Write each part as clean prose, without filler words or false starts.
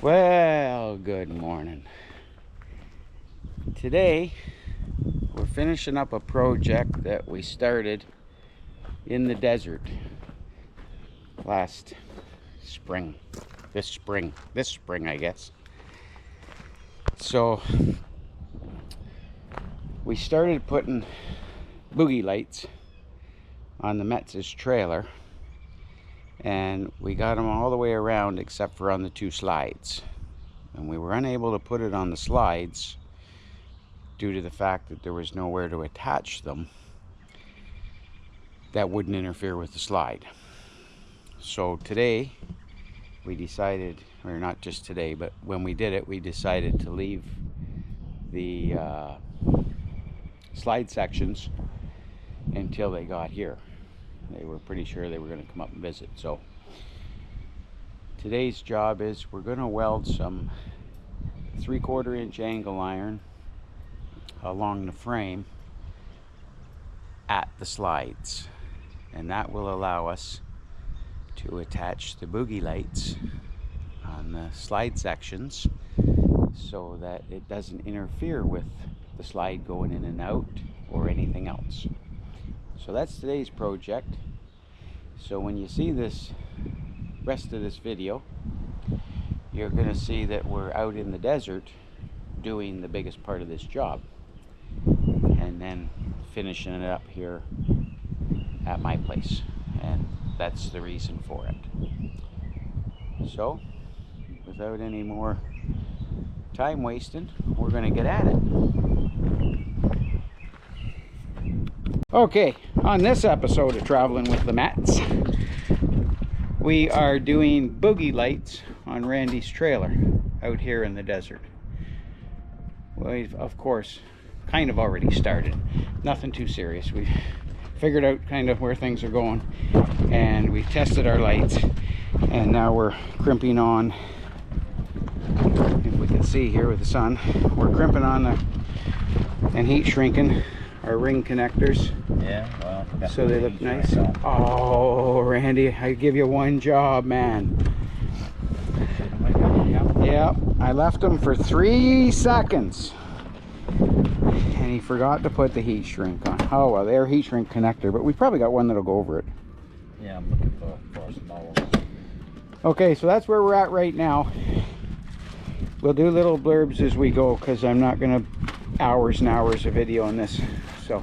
Well, good morning. Today we're finishing up a project that we started in the desert last spring. This spring I guess. So we started putting boogie lights on the Metz's trailer, and we got them all the way around except for on the two slides, and we were unable to put it on the slides due to the fact that there was nowhere to attach them that wouldn't interfere with the slide. So today we decided, or not just today, but when we did it, we decided to leave the slide sections until they got here. They were pretty sure they were going to come up and visit. So today's job is we're going to weld some 3/4 inch angle iron along the frame at the slides, and that will allow us to attach the boogie lights on the slide sections so that it doesn't interfere with the slide going in and out or anything else. So that's today's project. So when you see this rest of this video, you're going to see that we're out in the desert doing the biggest part of this job, and then finishing it up here at my place, and that's the reason for it. So without any more time wasting, we're going to get at it. Okay, on this episode of Traveling with the Mats, we are doing boogie lights on Randy's trailer out here in the desert. We've, of course, kind of already started. Nothing too serious. We've figured out kind of where things are going, and we've tested our lights, and now we're crimping on, if we can see here with the sun, we're crimping on and heat shrinking our ring connectors. Yeah, well, so they look nice. Oh, Randy, I give you one job, man. Yeah, I left them for 3 seconds, and he forgot to put the heat shrink on. Oh well, they're heat shrink connector, but we probably got one that'll go over it. Yeah, I'm looking for some balls. Okay, so that's where we're at right now. We'll do little blurbs as we go, because I'm not gonna hours and hours of video on this. So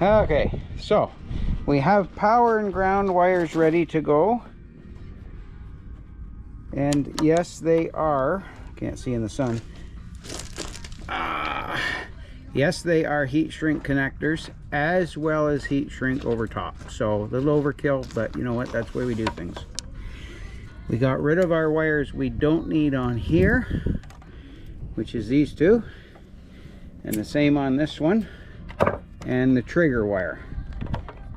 okay, so we have power and ground wires ready to go, and yes, they are, can't see in the sun, yes, they are heat shrink connectors as well as heat shrink over top. So a little overkill, but you know what, that's the way we do things. We got rid of our wires we don't need on here, which is these two, and the same on this one, and the trigger wire,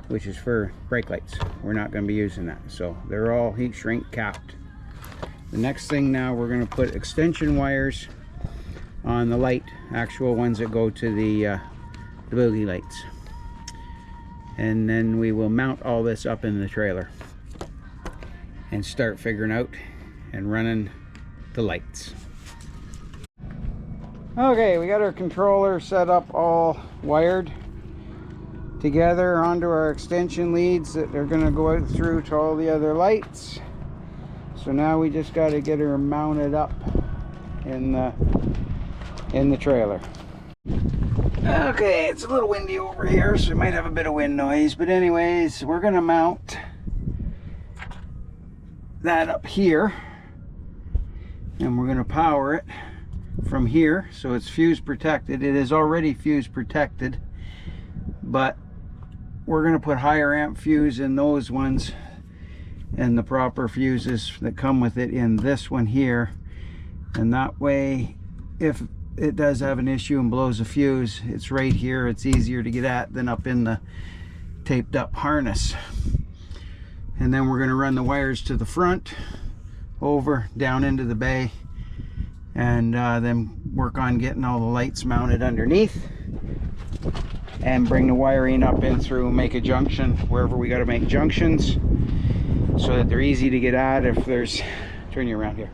which is for brake lights. We're not going to be using that, so they're all heat shrink capped. The next thing now, we're going to put extension wires on the light, actual ones that go to the boogie lights, and then we will mount all this up in the trailer and start figuring out and running the lights. Okay, we got our controller set up, all wired together onto our extension leads that are going to go out through to all the other lights. So now we just got to get her mounted up in the trailer. Okay, it's a little windy over here, so we might have a bit of wind noise, but anyways, we're going to mount that up here, and we're going to power it from here, so it's fuse protected. It is already fuse protected, but we're going to put higher amp fuse in those ones, and the proper fuses that come with it in this one here. And that way, if it does have an issue and blows a fuse, it's right here. It's easier to get at than up in the taped up harness. And then we're going to run the wires to the front, over, down into the bay, and then work on getting all the lights mounted underneath, and bring the wiring up in through, make a junction wherever we got to make junctions, so that they're easy to get at. If there's, turn you around here,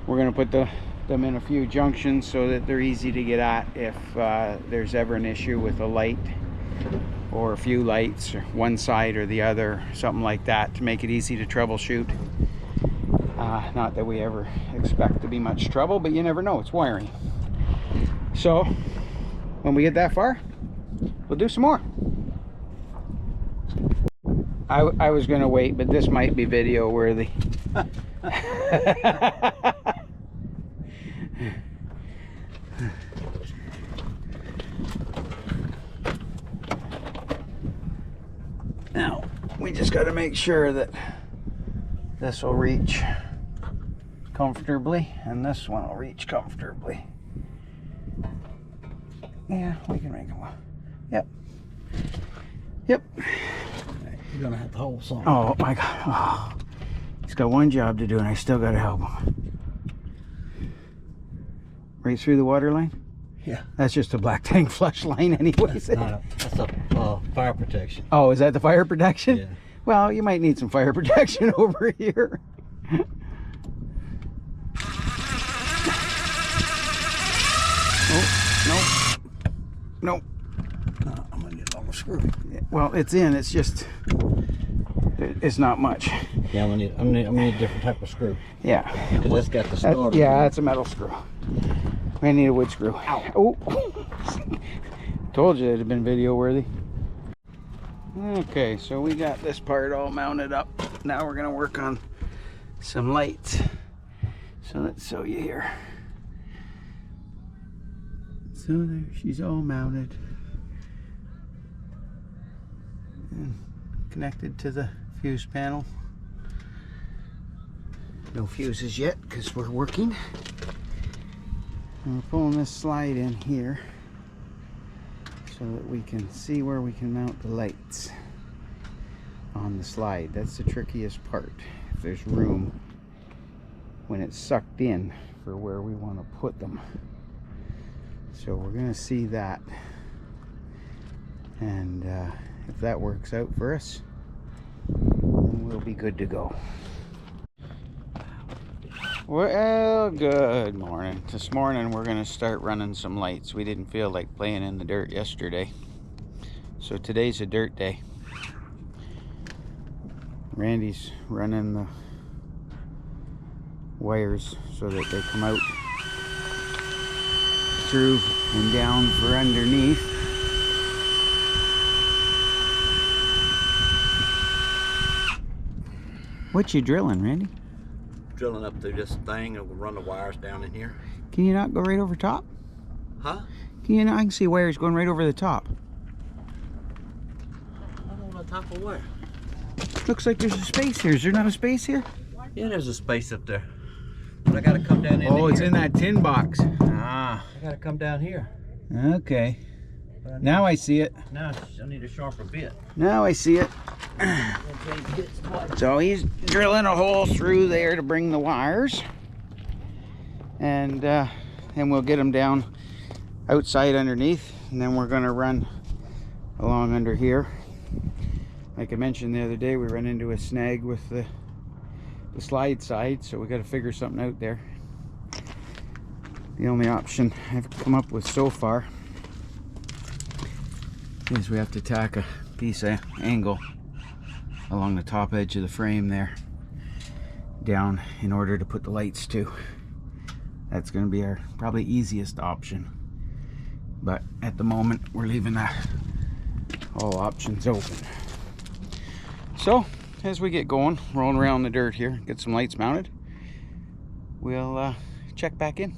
we're going to put them in a few junctions so that they're easy to get at if there's ever an issue with a light or a few lights, or one side or the other, something like that, to make it easy to troubleshoot. Not that we ever expect to be much trouble, but you never know, it's wiring. So when we get that far, we'll do some more. I was gonna wait, but this might be video worthy. Now, we just got to make sure that this will reach comfortably, and this one will reach comfortably. Yeah, we can make them. Yep. Yep. You're gonna have to hold something. Oh my God. Oh. He's got one job to do, and I still got to help him. Right through the water line? Yeah. That's just a black tank flush line anyways. That's a fire protection. Oh, is that the fire protection? Yeah. Well, you might need some fire protection over here. Oh, no. No. I'm gonna get on the screw. Well, it's in, it's just, it's not much. Yeah, I'm gonna need a different type of screw. Yeah. Because that's got the starter. Yeah, that's a metal screw. I need a wood screw. Ow. Oh. Told you it'd have been video worthy. Okay, so we got this part all mounted up. Now we're gonna work on some lights. So let's show you here. So there, she's all mounted and connected to the fuse panel. No fuses yet because we're working. And we're pulling this slide in here so that we can see where we can mount the lights on the slide. That's the trickiest part. If there's room when it's sucked in for where we want to put them. So we're going to see that, and if that works out for us, then we'll be good to go. Well, good morning. This morning we're going to start running some lights. We didn't feel like playing in the dirt yesterday, so today's a dirt day. Randy's running the wires so that they come out through and down for underneath. What you drilling, Randy? Drilling up through this thing and we'll run the wires down in here. Can you not go right over top? Huh? Can you not? I can see wires going right over the top. I'm on the top of where? Looks like there's a space here. Is there not a space here? Yeah, there's a space up there. But I gotta come down in Oh, it's here. in that tin box. Ah. I gotta come down here. Okay. Now I see it. Now I need a sharper bit. Now I see it. So he's drilling a hole through there to bring the wires, and we'll get them down outside underneath, and then we're going to run along under here. Like I mentioned the other day, we ran into a snag with the slide side, so we got to figure something out there. The only option I've come up with so far is we have to tack a piece of angle along the top edge of the frame there down in order to put the lights to. That's going to be our probably easiest option, but at the moment we're leaving that all options open. So as we get going, rolling around the dirt here, get some lights mounted, we'll check back in.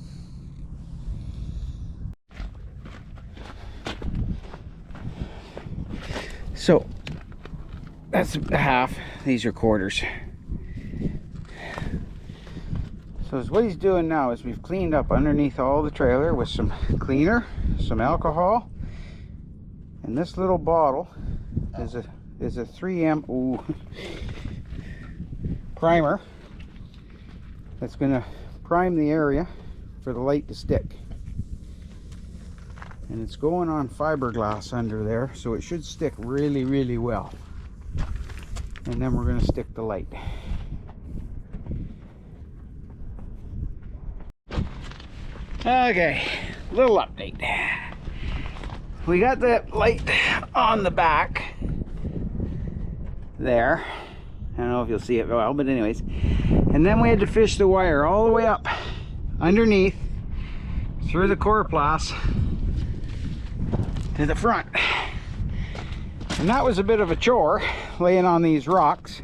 So that's a half. These are quarters. So what he's doing now is we've cleaned up underneath all the trailer with some cleaner, some alcohol, and this little bottle is a 3M primer that's going to prime the area for the light to stick. And it's going on fiberglass under there, so it should stick really, really well. And then we're going to stick the light. Okay, little update. We got that light on the back there. I don't know if you'll see it well, but anyways. And then we had to fish the wire all the way up underneath through the coroplass to the front. And that was a bit of a chore, laying on these rocks.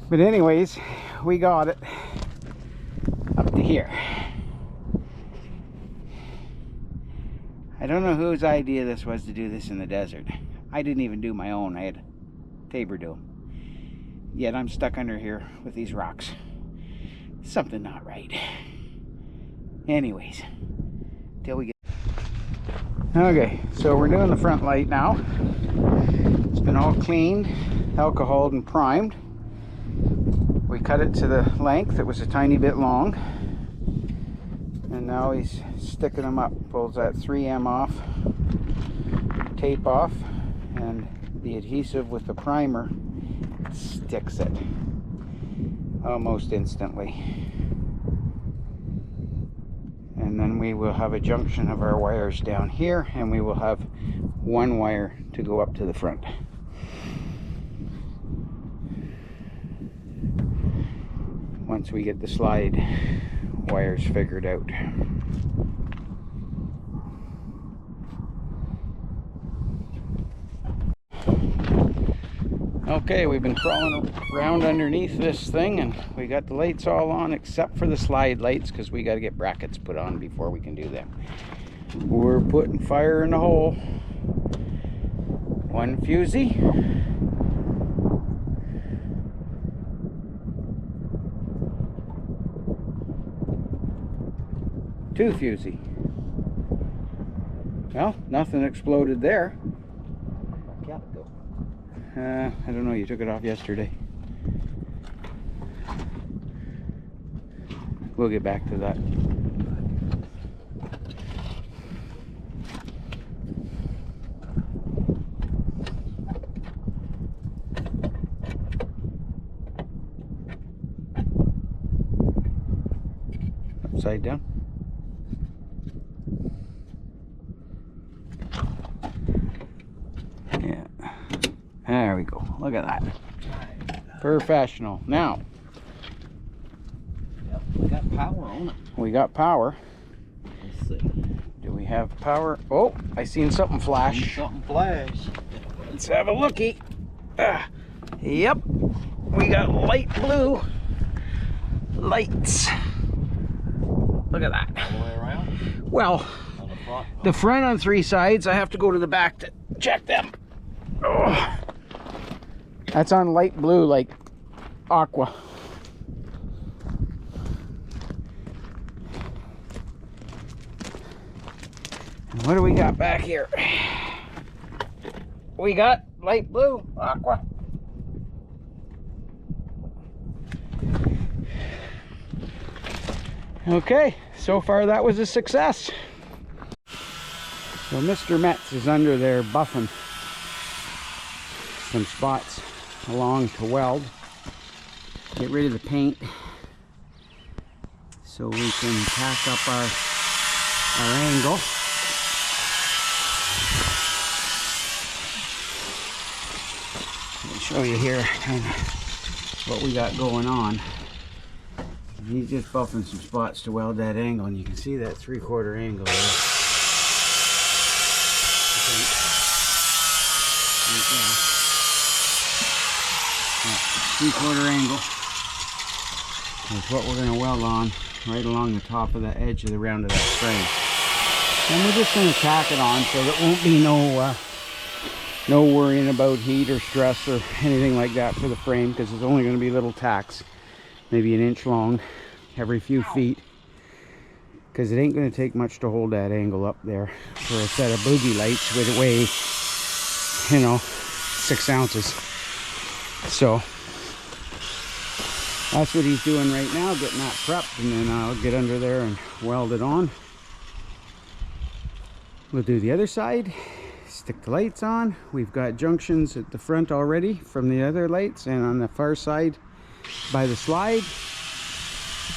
But anyways, we got it up to here. I don't know whose idea this was to do this in the desert. I didn't even do my own. I had Tabor do them. Yet I'm stuck under here with these rocks. Something not right. Anyways, till we get... Okay, so we're doing the front light now. It's been all cleaned, alcoholed, and primed. We cut it to the length. It was a tiny bit long. And now he's sticking them up. Pulls that 3M off, tape off, and the adhesive with the primer sticks it almost instantly. And then we will have a junction of our wires down here, and we will have one wire to go up to the front. Once we get the slide wires figured out. Okay, we've been crawling around underneath this thing, and we got the lights all on except for the slide lights, because we got to get brackets put on before we can do them. We're putting fire in the hole. One fusee. Two fusee. Well, nothing exploded there. I don't know, you took it off yesterday. We'll get back to that. Upside down. Yeah. There we go. Look at that. Professional. Now. Yep, we got power on it. We got power. Let's see. Do we have power? Oh, I seen something flash. Something flash. Let's have a looky. Yep. We got light blue lights. Look at that. All the way around? Well, On the front? the front on 3 sides. I have to go to the back to check them. Oh. That's on light blue, like aqua. And what do we got back here? We got light blue, aqua. Okay, so far that was a success. So Mr. Metz is under there buffing some spots along to weld, get rid of the paint so we can tack up our angle. Let me show you here kind of what we got going on. He's just buffing some spots to weld that angle, and you can see that 3/4 angle there. That 3/4 angle is what we're going to weld on right along the top of the edge of the round of that frame. And we're just going to tack it on so there won't be no No worrying about heat or stress or anything like that for the frame, because it's only going to be little tacks, maybe an inch long every few feet, because it ain't going to take much to hold that angle up there for a set of Boogie lights with a weigh, you know, 6 ounces. So that's what he's doing right now, getting that prepped, and then I'll get under there and weld it on. We'll do the other side, stick the lights on. We've got junctions at the front already from the other lights, and on the far side by the slide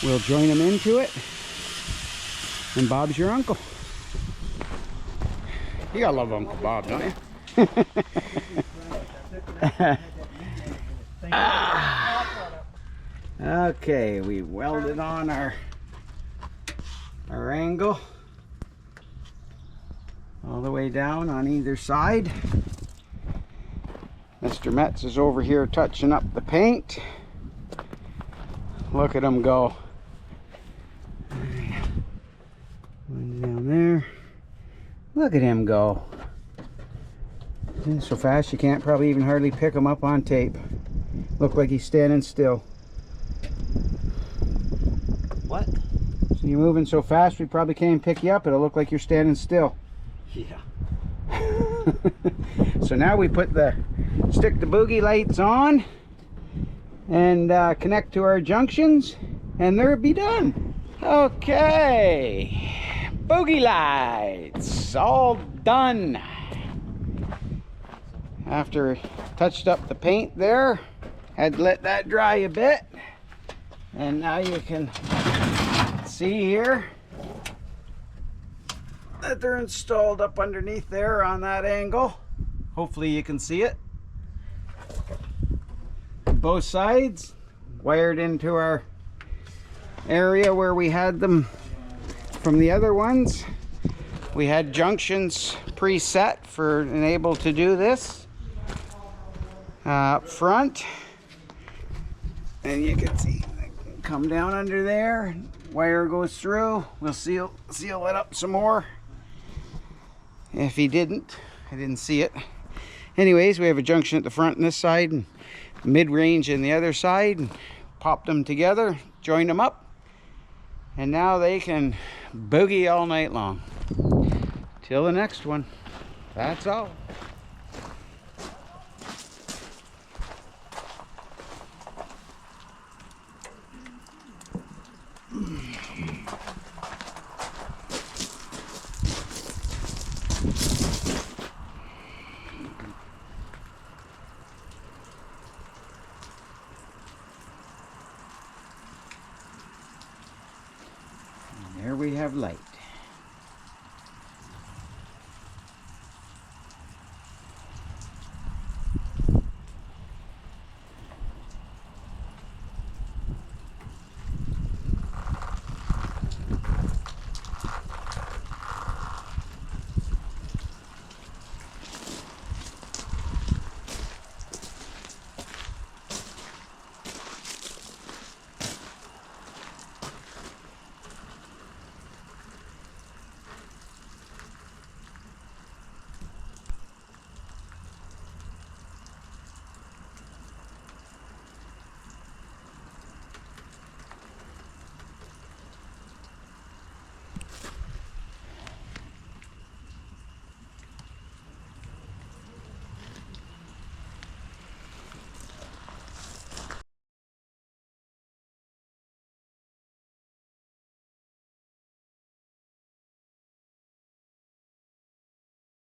we'll join them into it, and Bob's your uncle. You gotta love Uncle Bob, don't you? Okay, we welded on our angle all the way down on either side. Mr. Metz is over here touching up the paint. Look at him go. One's down there. Look at him go. So fast you can't probably even hardly pick him up on tape. Look like he's standing still. What? So you're moving so fast we probably can't pick you up. It'll look like you're standing still. Yeah. So now we stick the Boogie lights on and connect to our junctions, and they'll be done. Okay, Boogie lights all done. After touched up the paint there, had to let that dry a bit, and now you can see here that they're installed up underneath there on that angle. Hopefully you can see it. Both sides wired into our area where we had them from the other ones. We had junctions preset for and able to do this up front, and you can see come down under there, wire goes through. We'll seal it up some more. If he didn't, I didn't see it. Anyways, we have a junction at the front on this side and mid-range in the other side, and popped them together, joined them up, and now they can boogie all night long. Till the next one. That's all.